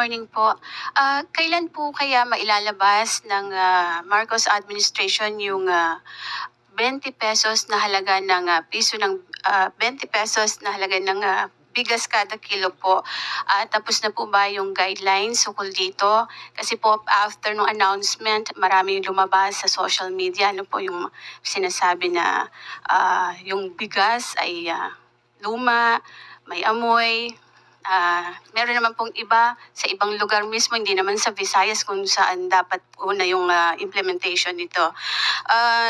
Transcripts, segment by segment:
Morning po. Kailan po kaya mailalabas ng Marcos administration yung 20 pesos na halaga ng 20 pesos na halaga ng bigas kada kilo po? Tapos na po ba yung guidelines ukol dito? Kasi po after nung announcement, maraming lumabas sa social media. Ano po yung sinasabi na yung bigas ay luma, may amoy. Meron naman pong iba sa ibang lugar mismo, hindi naman sa Visayas kung saan dapat una yung implementation nito.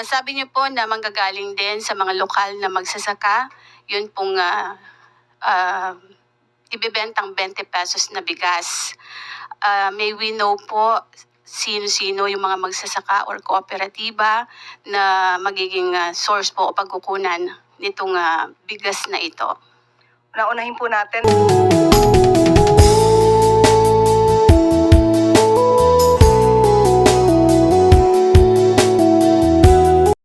Sabi niyo po na manggagaling din sa mga lokal na magsasaka, yun pong ibebentang 20 pesos na bigas. May we know po sino-sino yung mga magsasaka or kooperatiba na magiging source po o pagkukunan nitong bigas na ito. Naunahin po natin.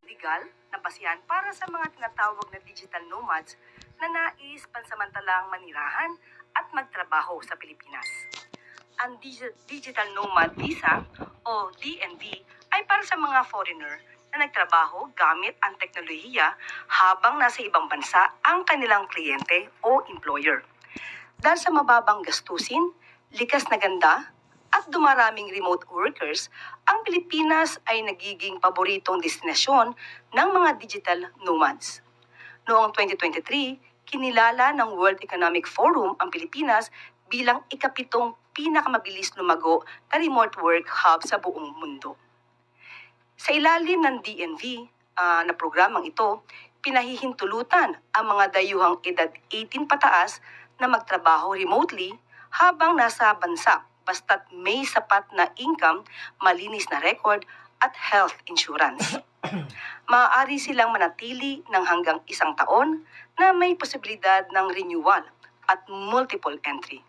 Legal na basihan para sa mga tinatawag na digital nomads na nais pansamantalang manirahan at magtrabaho sa Pilipinas. Ang Digital Nomad Visa o DNV ay para sa mga foreigner na nagtrabaho gamit ang teknolohiya habang nasa ibang bansa ang kanilang kliyente o employer. Dahil sa mababang gastusin, likas na ganda, at dumaraming remote workers, ang Pilipinas ay nagiging paboritong destinasyon ng mga digital nomads. Noong 2023, kinilala ng World Economic Forum ang Pilipinas bilang ikapitong pinakamabilis lumago na remote work hub sa buong mundo. Sa ilalim ng DNV na programang ito, pinahihintulutan ang mga dayuhang edad 18 pataas na magtrabaho remotely habang nasa bansa basta't may sapat na income, malinis na record at health insurance. Maaari silang manatili ng hanggang 1 taon na may posibilidad ng renewal at multiple entry.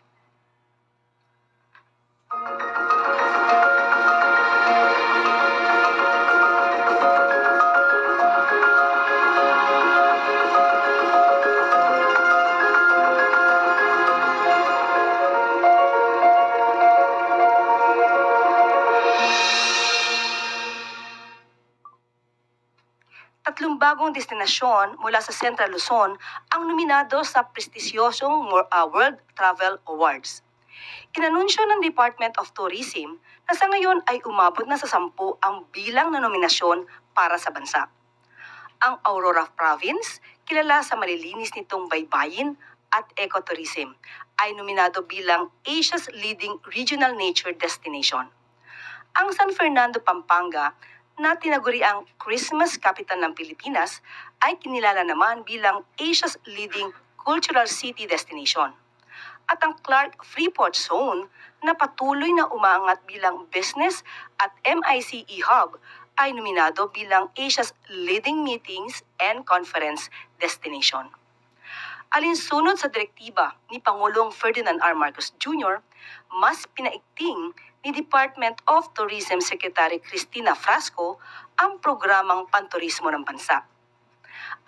Tatlong bagong destinasyon mula sa Central Luzon ang nominado sa prestigyosong World Travel Awards. Inanunsyo ng Department of Tourism na sa ngayon ay umabot na sa 10 ang bilang na nominasyon para sa bansa. Ang Aurora Province, kilala sa malilinis nitong baybayin at ecotourism, ay nominado bilang Asia's leading regional nature destination. Ang San Fernando, Pampanga, na tinaguriang Christmas capital ng Pilipinas, ay kinilala naman bilang Asia's leading cultural city destination. At ang Clark Freeport Zone na patuloy na umaangat bilang business at MICE hub ay nominado bilang Asia's leading meetings and conference destination. Alinsunod sa direktiba ni Pangulong Ferdinand R. Marcos Jr., mas pinaigting ni Department of Tourism Secretary Cristina Frasco ang programang panturismo ng bansa.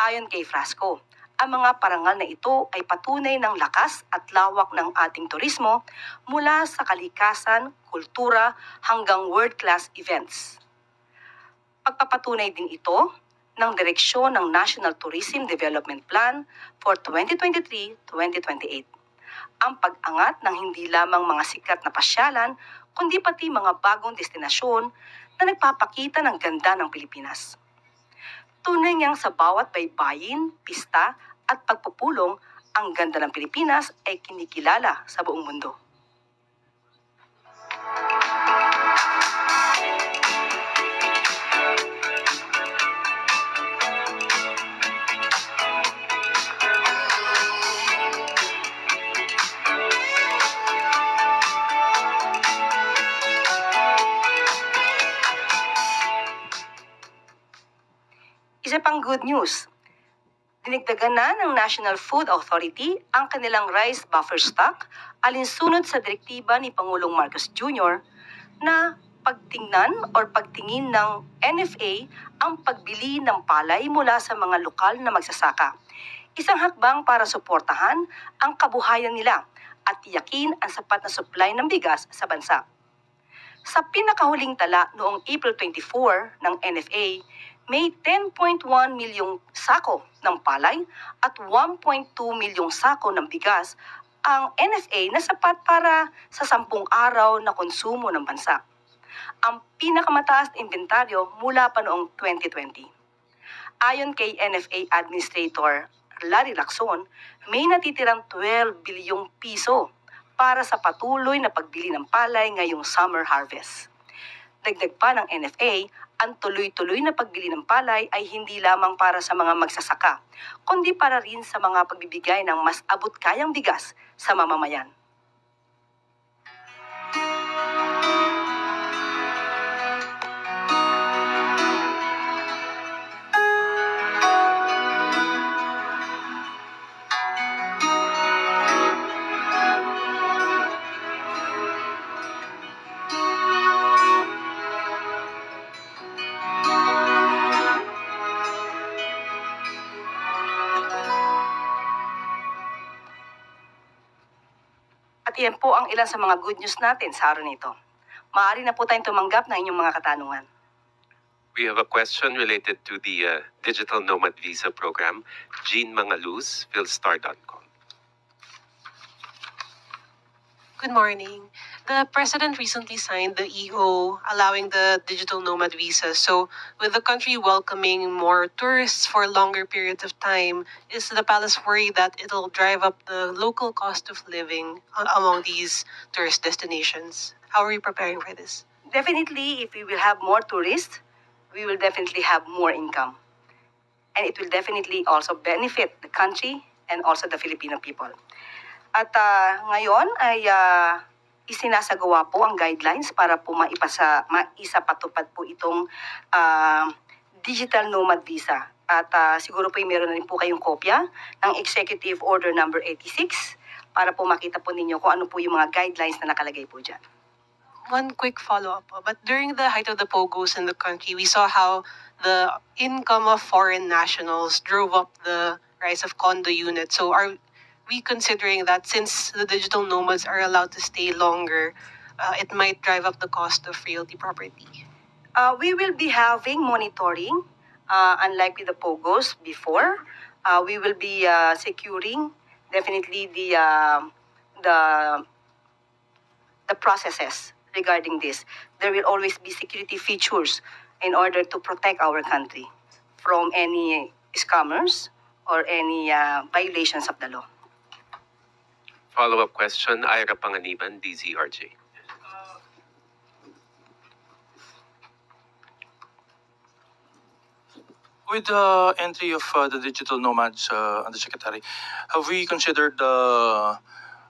Ayon kay Frasco, ang mga parangal na ito ay patunay ng lakas at lawak ng ating turismo mula sa kalikasan, kultura hanggang world-class events. Pagpapatunay din ito ng direksyon ng National Tourism Development Plan for 2023-2028. Ang pag-angat ng hindi lamang mga sikat na pasyalan, kundi pati mga bagong destinasyon na nagpapakita ng ganda ng Pilipinas. Tunay niyang sa bawat baybayin, pista at pagpupulong, ang ganda ng Pilipinas ay kinikilala sa buong mundo. Isa pang good news, dinagdagan na ng National Food Authority ang kanilang rice buffer stock alinsunod sa direktiba ni Pangulong Marcos Jr. na pagtingin ng NFA ang pagbili ng palay mula sa mga lokal na magsasaka. Isang hakbang para suportahan ang kabuhayan nila at tiyakin ang sapat na supply ng bigas sa bansa. Sa pinakahuling tala noong April 24 ng NFA, may 10.1 milyong sako ng palay at 1.2 milyong sako ng bigas ang NFA na sapat para sa 10 araw na konsumo ng bansa. Ang pinakamataas na inventaryo mula pa noong 2020. Ayon kay NFA Administrator Larry Lacson, may natitirang 12 bilyong piso para sa patuloy na pagbili ng palay ngayong summer harvest. Dagdag pa ng NFA, ang tuloy-tuloy na pagbili ng palay ay hindi lamang para sa mga magsasaka, kundi para rin sa mga pagbibigay ng mas abot-kayang bigas sa mamamayan. At iyan po ang ilan sa mga good news natin sa araw nito. Maaari na po tayong tumanggap ng inyong mga katanungan. We have a question related to the Digital Nomad Visa Program. Jean Mangaluz, philstar.com. Good morning. The President recently signed the EO allowing the digital nomad visa. So, with the country welcoming more tourists for longer periods of time, is the palace worried that it'll drive up the local cost of living among these tourist destinations? How are we preparing for this? Definitely, if we will have more tourists, we will definitely have more income. And it will definitely also benefit the country and also the Filipino people. At ngayon ay isinasagawa po ang guidelines para po maisapatupad po itong digital nomad visa. At siguro po meron na rin po kayong kopya ng Executive Order number 86 para po makita po ninyo kung ano po yung mga guidelines na nakalagay po dyan. One quick follow-up. But during the height of the POGOs in the country, we saw how the income of foreign nationals drove up the rise of condo units. So are we considering that since the digital nomads are allowed to stay longer, it might drive up the cost of realty property? We will be having monitoring, unlike with the POGOs before. We will be securing definitely the processes regarding this. There will always be security features in order to protect our country from any scammers or any violations of the law. Follow-up question, Ira Panganiban, DZRJ. With the entry of the digital nomads, Undersecretary, have we considered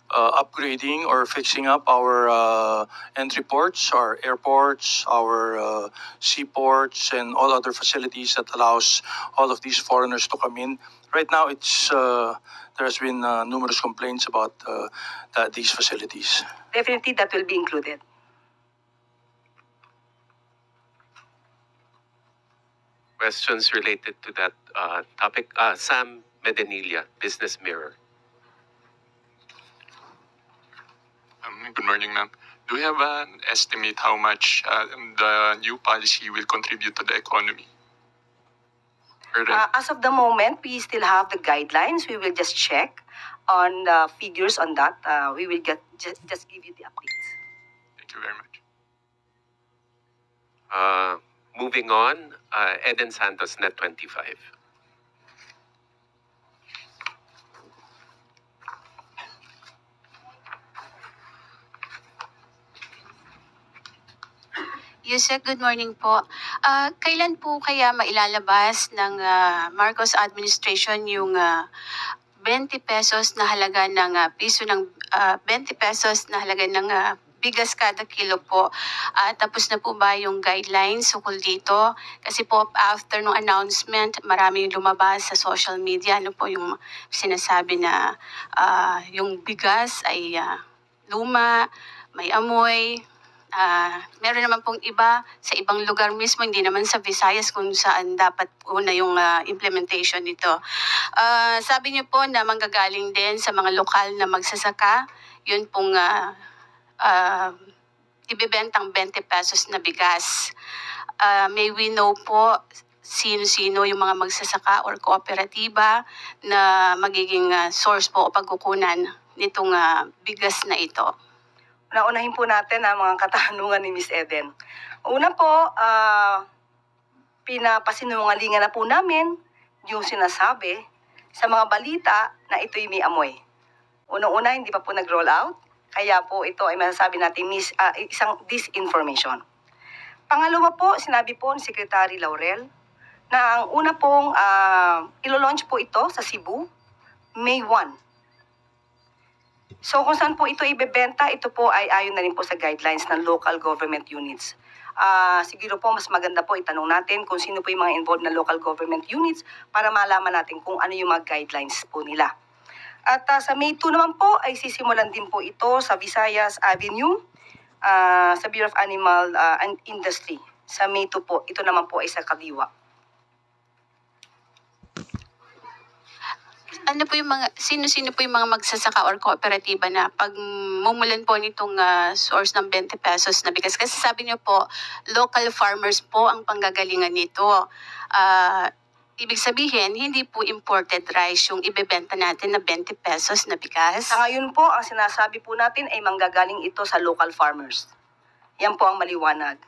upgrading or fixing up our entry ports, our airports, our seaports, and all other facilities that allows all of these foreigners to come in? Right now, there has been numerous complaints about these facilities. Definitely that will be included. Questions related to that topic? Sam Medenilla, Business Mirror. Good morning, ma'am. Do we have an estimate how much the new policy will contribute to the economy? As of the moment, we still have the guidelines. We will just check on the figures on that. We will just give you the updates. Thank you very much. Moving on, Eden Santos, Net 25. Yusek, good morning po. Kailan po kaya mailalabas ng Marcos administration yung 20 pesos na halaga ng 20 pesos na halaga ng bigas kada kilo po? Tapos na po ba yung guidelines ukol dito? Kasi po after nung announcement, maraming lumabas sa social media. Ano po yung sinasabi na yung bigas ay luma, may amoy, Meron naman pong iba sa ibang lugar mismo, hindi naman sa Visayas kung saan dapat una yung implementation nito. Sabi niyo po na manggagaling din sa mga lokal na magsasaka, yun pong ibebentang 20 pesos na bigas. May we know po sino-sino yung mga magsasaka or kooperatiba na magiging source po o pagkukunan nitong bigas na ito. Naunahin po natin ang mga katanungan ni Miss Eden. Una po, pinapasinungalingan na po namin yung sinasabi sa mga balita na ito'y may amoy. Unang-una, hindi pa po nag-roll out, kaya po ito ay masasabi natin isang disinformation. Pangalawa po, sinabi po ni Secretary Laurel na ang una pong ilo-launch po ito sa Cebu, May 1. So kung saan po ito ibebenta, ito po ay ayon na rin po sa guidelines ng local government units. Siguro po mas maganda po itanong natin kung sino po yung mga involved na local government units para malaman natin kung ano yung mga guidelines po nila. At sa May 2 naman po ay sisimulan din po ito sa Visayas Avenue, sa Bureau of Animal and Industry. Sa May 2 po, ito naman po ay sa Kadiwa. Ano po yung sino-sino po yung mga magsasaka or kooperatiba na pagmumulan po nitong source ng 20 pesos na bigas? Kasi sabi niyo po, local farmers po ang panggagalingan nito. Ibig sabihin, hindi po imported rice yung ibebenta natin na 20 pesos na bigas. Sa ngayon po, ang sinasabi po natin ay manggagaling ito sa local farmers. Yan po ang maliwanag.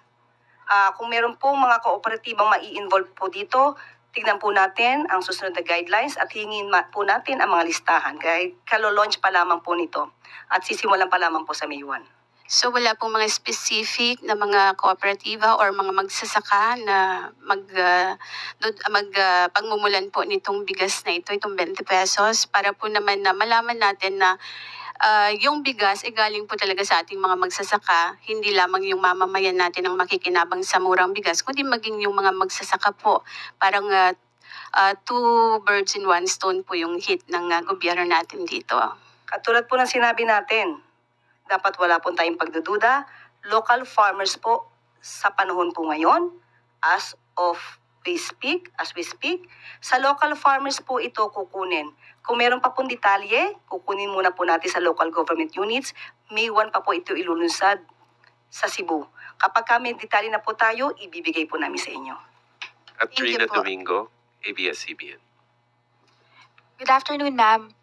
Kung meron po mga kooperatibang mai-involve po dito, tignan po natin ang susunod na guidelines at hingin po natin ang mga listahan. Kaya kalo-launch pa lamang po nito at sisimulan pa lamang po sa May 1. So wala pong mga specific na mga kooperatiba or mga magsasaka na pagmumulan po nitong bigas na ito, itong 20 pesos, para po naman na malaman natin na yung bigas ay galing po talaga sa ating mga magsasaka, hindi lamang yung mamamayan natin ang makikinabang sa murang bigas, kundi maging yung mga magsasaka po. Parang two birds in one stone po yung hit ng gobyerno natin dito. Katulad po ng sinabi natin, dapat wala po tayong pagdududa. Local farmers po sa panahon po ngayon, as we speak, sa local farmers po ito kukunin. Kung meron pa pong detalye, kukunin muna po natin sa local government units. May 1 pa po ito ilulunsad sa Cebu. Kapag may detalye na po tayo, ibibigay po namin sa inyo. At Thank you Trina po. Domingo, ABS-CBN. Good afternoon, ma'am.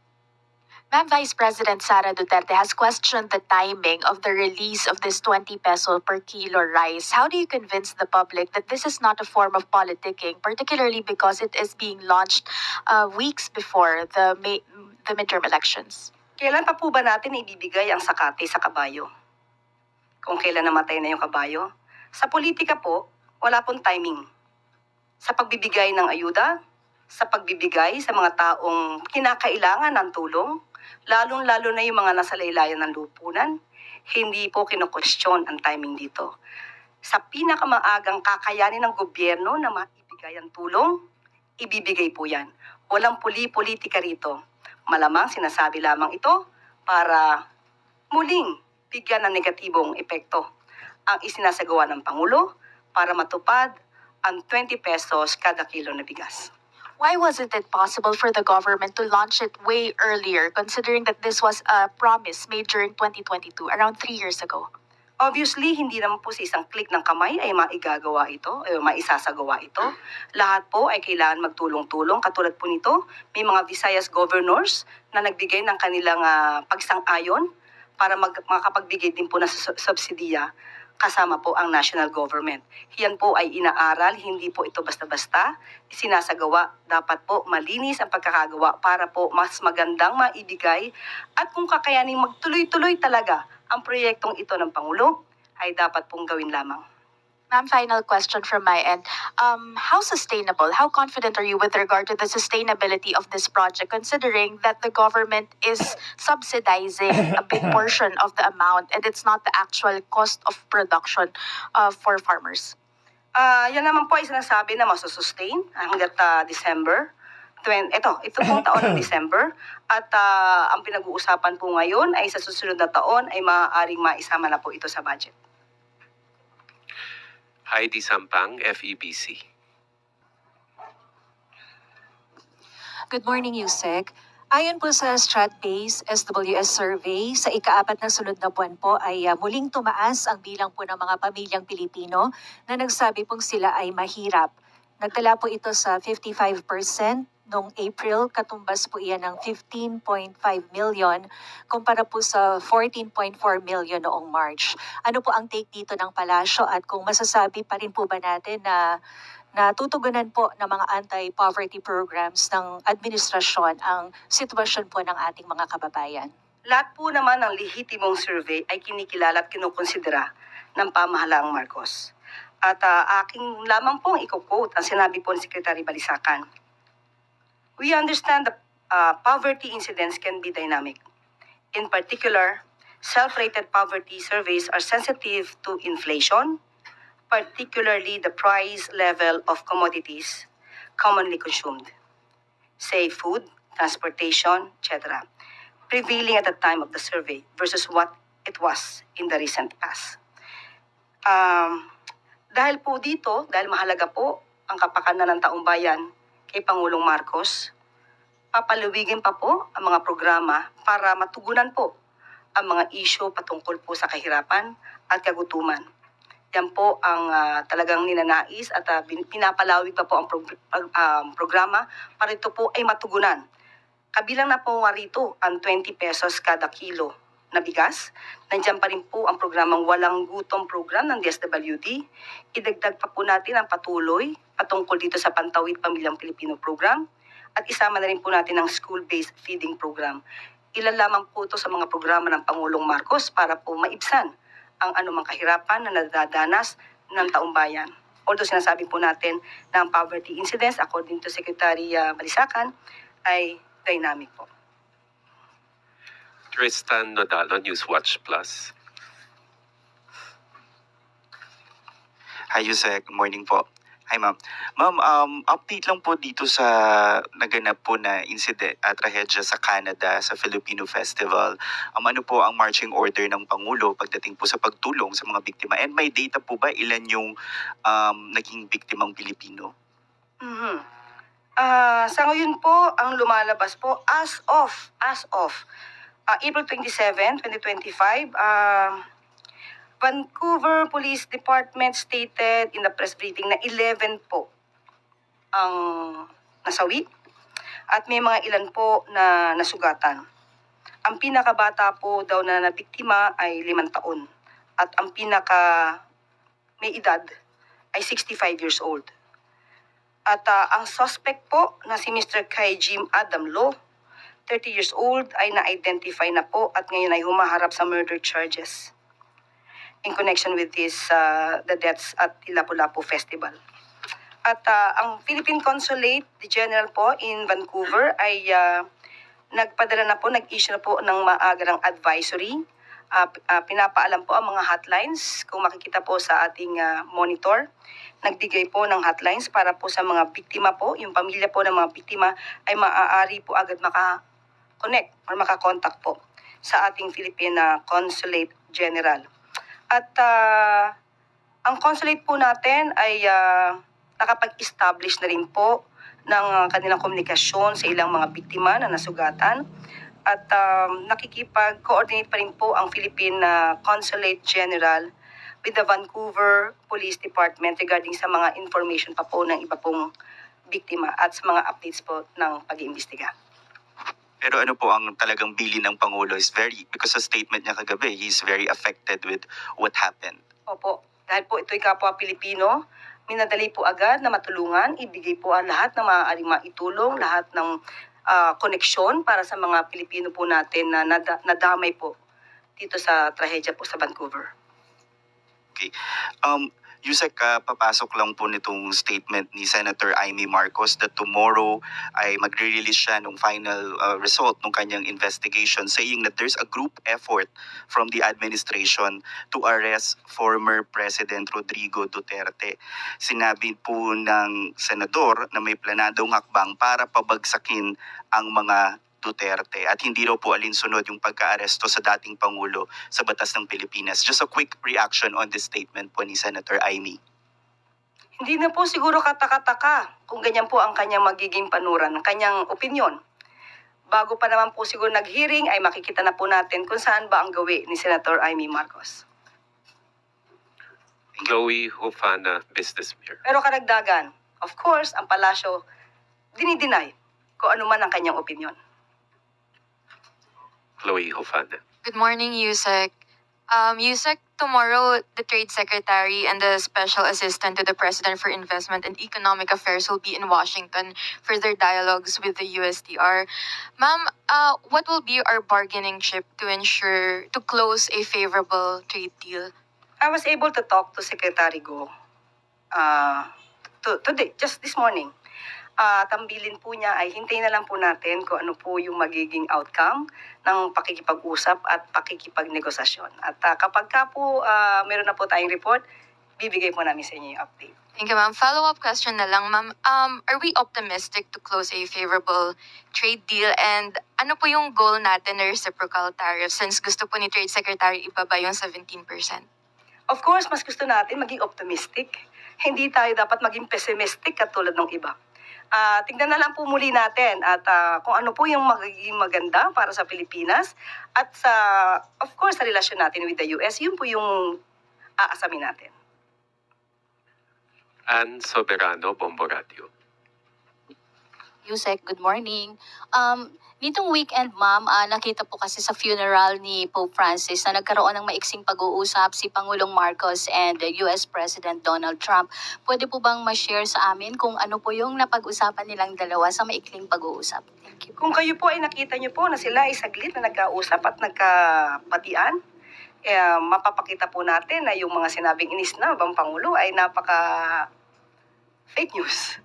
Ma'am, Vice President Sara Duterte has questioned the timing of the release of this 20 peso per kilo rice. How do you convince the public that this is not a form of politicking, particularly because it is being launched weeks before the midterm elections? Kailan pa po ba natin ibibigay ang sakate sa kabayo? Kung kailan namatay na yung kabayo? Sa politika po, wala pong timing. Sa pagbibigay ng ayuda, sa pagbibigay sa mga taong kinakailangan ng tulong, lalong-lalo na yung mga nasa laylayan ng lupunan, hindi po kino-question ang timing dito. Sa pinakamaagang kakayanin ng gobyerno na maibigay ang tulong, ibibigay po yan. Walang politika rito. Malamang sinasabi lamang ito para muling bigyan ng negatibong epekto ang isinasagawa ng Pangulo para matupad ang 20 pesos kada kilo na bigas. Why wasn't it possible for the government to launch it way earlier, considering that this was a promise made during 2022, around 3 years ago? Obviously, hindi naman po sa isang click ng kamay ay maigagawa ito, ay maisasagawa ito. Lahat po ay kailangan magtulong-tulong. Katulad po nito, may mga Visayas governors na nagbigay ng kanilang pagsang-ayon para makapagbigay din po ng subsidiya kasama po ang national government. Yan po ay inaaral, hindi po ito basta-basta sinasagawa. Dapat po malinis ang pagkakagawa para po mas magandang maibigay at kung kakayaning magtuloy-tuloy talaga ang proyektong ito ng Pangulo, ay dapat pong gawin lamang. Ma'am, final question from my end. How sustainable, how confident are you with regard to the sustainability of this project, considering that the government is subsidizing a big portion of the amount and it's not the actual cost of production for farmers? Yan naman po ay sinasabi na masusustain hanggat December. Ito pong taon ng December. At ang pinag-uusapan po ngayon ay sa susunod na taon ay maaaring maisama na po ito sa budget. Heidi Sampang, FEBC. Good morning, Yusek. Ayon po sa Stratbase SWS survey, sa ikaapat na sunod na buwan po ay muling tumaas ang bilang po ng mga pamilyang Pilipino na nagsabi pong sila ay mahirap. Nagtala po ito sa 55% noong April, katumbas po iyan ng 15.5 million kumpara po sa 14.4 million noong March. Ano po ang take dito ng palasyo at kung masasabi pa rin po ba natin na natutugunan po ng mga anti-poverty programs ng administrasyon ang sitwasyon po ng ating mga kababayan? Lahat po naman ng lehitimong survey ay kinikilala at kinukonsidera ng pamahalaang Marcos. At aking lamang pong i-quote ang sinabi po ni Secretary Balisacan. We understand that poverty incidence can be dynamic. In particular, self-rated poverty surveys are sensitive to inflation, particularly the price level of commodities commonly consumed, say food, transportation, etc., prevailing at the time of the survey versus what it was in the recent past. Dahil po dito, dahil mahalaga po ang kapakanan ng taong bayan kay Pangulong Marcos, papaluwigin pa po ang mga programa para matugunan po ang mga isyu patungkol po sa kahirapan at kagutuman. Yan po ang talagang ninanais at pinapalawig pa po ang programa para ito po ay matugunan. Kabilang na po nga rito ang 20 pesos kada kilo na bigas. Nandiyan pa rin po ang programang Walang Gutom program ng DSWD. Idagdag pa po natin ang patuloy patungkol dito sa Pantawid Pamilyang Pilipino program at isama na rin po natin ang school-based feeding program. Ilan lamang po ito sa mga programa ng Pangulong Marcos para po maibsan ang anumang kahirapan na nadadanas ng taong bayan. Although sinasabi po natin na ang poverty incidence, according to Secretary Balisacan, ay dynamic po. Tristan Nodalo, Newswatch Plus. Hi, Yusek. Good morning po. Hi, ma'am. Ma'am, update lang po dito sa naganap po na incident at trahedya sa Canada sa Filipino Festival. Ano po ang marching order ng Pangulo pagdating po sa pagtulong sa mga biktima? And may data po ba ilan yung naging biktimang Pilipino? Sa ngayon po, ang lumalabas po as of April 27, 2025, Vancouver Police Department stated in the press briefing na 11 po ang nasawi at may mga ilan po na nasugatan. Ang pinakabata po daw na nabiktima ay 5 taon at ang pinaka may edad ay 65 years old. At ang suspect po na si Mr. Kai Jim Adam Lo, 30 years old, ay na-identify na po at ngayon ay humaharap sa murder charges in connection with the deaths at Lapu-Lapu Festival. At ang Philippine Consulate General po in Vancouver ay nag-issue na po ng maagarang advisory. Pinapaalam po ang mga hotlines, kung makikita po sa ating monitor. Nagbigay po ng hotlines para po sa mga biktima po, yung pamilya po ng mga biktima ay maaari po agad maka-connect or maka-contact po sa ating Philippine Consulate General. At ang consulate po natin ay nakapag-establish na rin po ng kanilang komunikasyon sa ilang mga biktima na nasugatan. At nakikipag-coordinate pa rin po ang Philippine Consulate General with the Vancouver Police Department regarding sa mga information pa po ng iba pong biktima at sa mga updates po ng pag-iimbestiga. Pero ano po ang talagang bilin ng Pangulo is because sa statement niya kagabi, he's very affected with what happened. Opo, dahil po ito'y kapwa Pilipino, minadali po agad na matulungan, ibigay po ang lahat ng maaaring maitulong, lahat ng koneksyon para sa mga Pilipino po natin na nadamay po dito sa trahedya po sa Vancouver. Okay. Yusek, papasok lang po nitong statement ni Senator Amy Marcos that tomorrow ay magre-release siya ng final result ng kanyang investigation, saying that there's a group effort from the administration to arrest former President Rodrigo Duterte. Sinabi po ng senador na may planadong hakbang para pabagsakin ang mga Duterte at hindi raw po alinsunod yung pagka-aresto sa dating Pangulo sa batas ng Pilipinas. Just a quick reaction on this statement po ni Senator Amy. Hindi na po siguro kataka-taka kung ganyan po ang kanyang magiging panuran, kanyang opinyon. Bago pa naman po siguro nag-hearing ay makikita na po natin kung saan ba ang gawi ni Senator Amy Marcos. Chloe Hufana, Business Mirror. Pero karagdagan, of course, ang palasyo dinideny kung ano man ang kanyang opinyon. Chloe Hufana. Good morning, Yusek. Yusek, tomorrow the Trade Secretary and the Special Assistant to the President for Investment and Economic Affairs will be in Washington for their dialogues with the USTR. Ma'am, what will be our bargaining chip to close a favorable trade deal? I was able to talk to Secretary Go today, just this morning. Tambilin po niya ay hintayin na lang po natin kung ano po yung magiging outcome ng pakikipag-usap at pakikipagnegosasyon. At kapag ka po meron na po tayong report, bibigay po namin sa inyo yung update. Thank you, ma'am. Follow-up question na lang, ma'am. Are we optimistic to close a favorable trade deal? And ano po yung goal natin na reciprocal tariff since gusto po ni Trade Secretary ibaba yung 17%? Of course, mas gusto natin maging optimistic. Hindi tayo dapat maging pessimistic katulad ng iba. Tingnan na lang po muli natin at kung ano po yung magiging maganda para sa Pilipinas at of course, sa relasyon natin with the US, yun po yung aasamin natin. Ann Soberano, Bombo Radio. Yusek, good morning. Nitong weekend, ma'am, nakita po kasi sa funeral ni Pope Francis na nagkaroon ng maiksing pag-uusap si Pangulong Marcos and US President Donald Trump. Pwede po bang ma-share sa amin kung ano po yung napag-usapan nilang dalawa sa maikling pag-uusap? Thank you. Kung kayo po ay nakita niyo po na sila ay saglit na nagkausap at nagkabatian, mapapakita po natin na yung mga sinabing inis na bang Pangulo ay napaka fake news.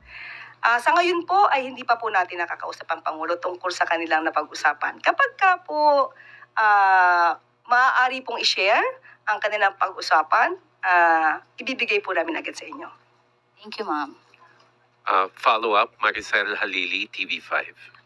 Sa ngayon po ay hindi pa po natin nakakausap ang Pangulo tungkol sa kanilang napag-usapan. Kapag ka po maaari pong i-share ang kanilang pag-usapan, ibibigay po namin agad sa inyo. Thank you, ma'am. Follow-up, Maricel Halili, TV5.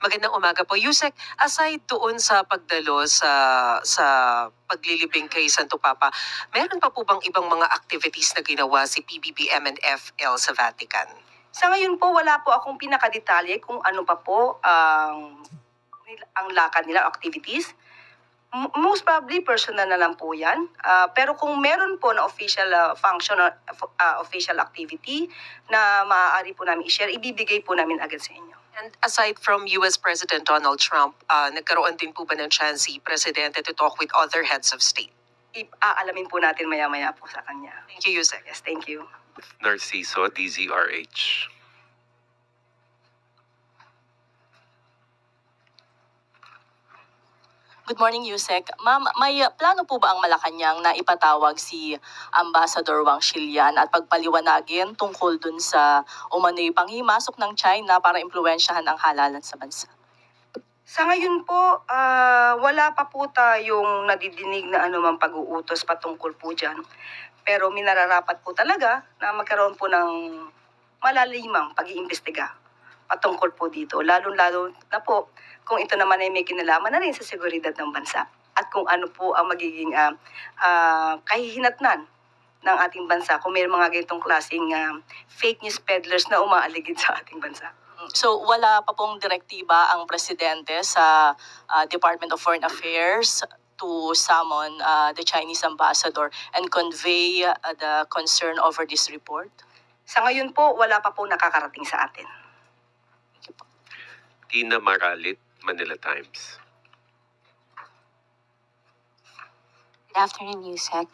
Magandang umaga po. Yusek, aside doon sa pagdalo sa paglilibing kay Santo Papa, meron pa po bang ibang mga activities na ginawa si PBBM and FL sa Vatican? Sa ngayon po, wala po akong pinakadetalye kung ano pa po ang lakad nila, activities. Most probably, personal na lang po yan. Pero kung meron po na official function, official activity na maaari po namin i-share, ibibigay po namin agad sa inyo. And aside from US President Donald Trump, nagkaroon din po ba ng chance si Presidente to talk with other heads of state? Aalamin po natin maya-maya po sa kanya. Thank you, Yusek. Yes, thank you. Narciso, DZRH. Good morning, Yusek. Ma'am, may plano po ba ang Malacanang na ipatawag si Ambassador Wang Xilian at pagpaliwanagin tungkol dun sa umano'y panghimasok ng China para impluwensyahan ang halalan sa bansa? Sa ngayon po, wala pa po tayong nadidinig na anumang pag-uutos patungkol po dyan. Pero minararapat po talaga na magkaroon po ng malalimang pag-iimbestiga patungkol po dito. Lalo-lalo na po kung ito naman ay may kinalaman na rin sa seguridad ng bansa at kung ano po ang magiging kahihinatnan ng ating bansa kung may mga ganitong klaseng fake news peddlers na umaaligid sa ating bansa. So wala pa pong direktiba ang presidente sa Department of Foreign Affairs to summon the Chinese ambassador and convey the concern over this report? Sa ngayon po, wala pa po nakakarating sa atin. Thank you po. Tina Maralit, Manila Times. Good afternoon, Yusek.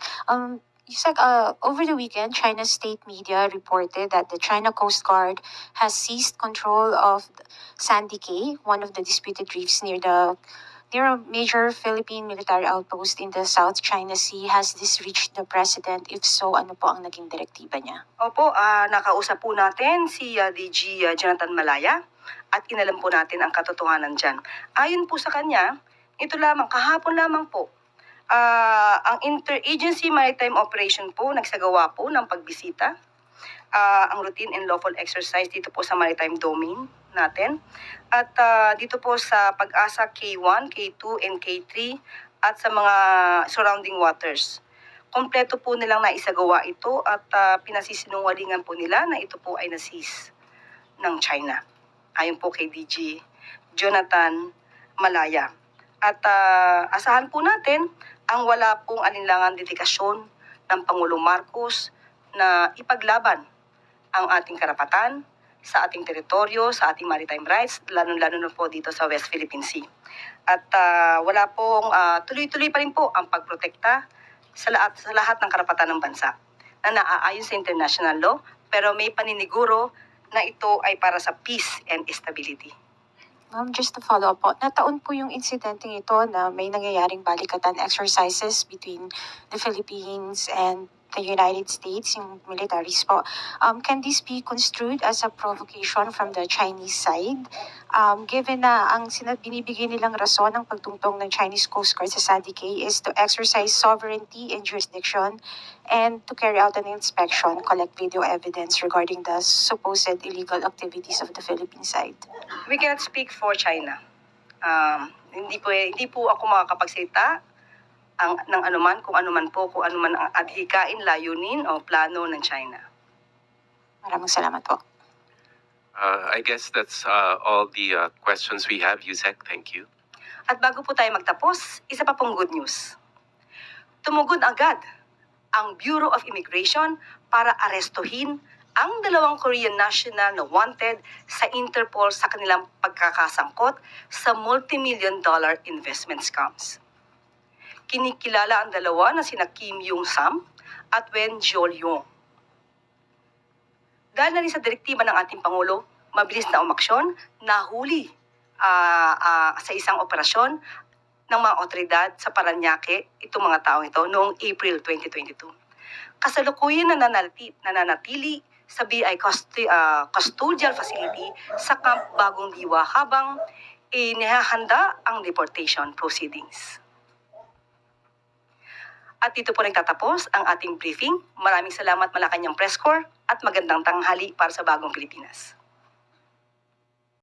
Yusek, over the weekend, China's state media reported that the China Coast Guard has seized control of Sandy Cay, one of the disputed reefs near a major Philippine military outpost in the South China Sea. Has this reached the president? If so, ano po ang naging direktiba niya? Opo, nakausap po natin si DG Jonathan Malaya at inalam po natin ang katotohanan dyan. Ayon po sa kanya, ito lamang, kahapon lamang po, ang Interagency Maritime Operation po nagsagawa po ng pagbisita, ang routine and lawful exercise dito po sa maritime domain natin. At dito po sa Pag-asa K1, K2, and K3 at sa mga surrounding waters. Kompleto po nilang naisagawa ito at pinasisinungalingan po nila na ito po ay na-seize ng China. Ayon po kay DG Jonathan Malaya. At asahan po natin ang wala pong alinlangang dedikasyon ng Pangulong Marcos na ipaglaban ang ating karapatan sa ating teritoryo, sa ating maritime rights, lalo-lalo na po dito sa West Philippine Sea. At wala pong tuloy-tuloy pa rin po ang pagprotekta sa lahat ng karapatan ng bansa na naaayon sa international law, pero may paniniguro na ito ay para sa peace and stability. Ma'am, just to follow up po, nataon po yung insidenteng ito na may nangyayaring balikatan exercises between the Philippines and the United States, yung militaries po. Can this be construed as a provocation from the Chinese side? Given na ang binibigay nilang rason ng pagtungtong ng Chinese Coast Guard sa Sandy Cay is to exercise sovereignty and jurisdiction and to carry out an inspection, collect video evidence regarding the supposed illegal activities of the Philippine side. We cannot speak for China. Hindi po ako makakapagsalita ng anuman, kung anuman ang adhikain, layunin o plano ng China. Maraming salamat po. I guess that's all the questions we have, Yusek. Thank you. At bago po tayo magtapos, isa pa pong good news. Tumugon agad ang Bureau of Immigration para arestuhin ang 2 Korean national na wanted sa Interpol sa kanilang pagkakasangkot sa multi-million-dollar investment scams. Kinikilala ang dalawa na sina Kim Yung-sam at Wen Jiol-yong. Dahil na rin sa direktiba ng ating Pangulo, mabilis na umaksyon, nahuli sa isang operasyon ng mga otoridad sa Parañaque itong mga taong ito noong April 2022. Kasalukuyan nananatili sa BI Custodial Facility sa Camp Bagong Diwa habang inihahanda ang deportation proceedings. At dito po nagtatapos ang ating briefing. Maraming salamat Malacanang Press Corps at magandang tanghali para sa Bagong Pilipinas.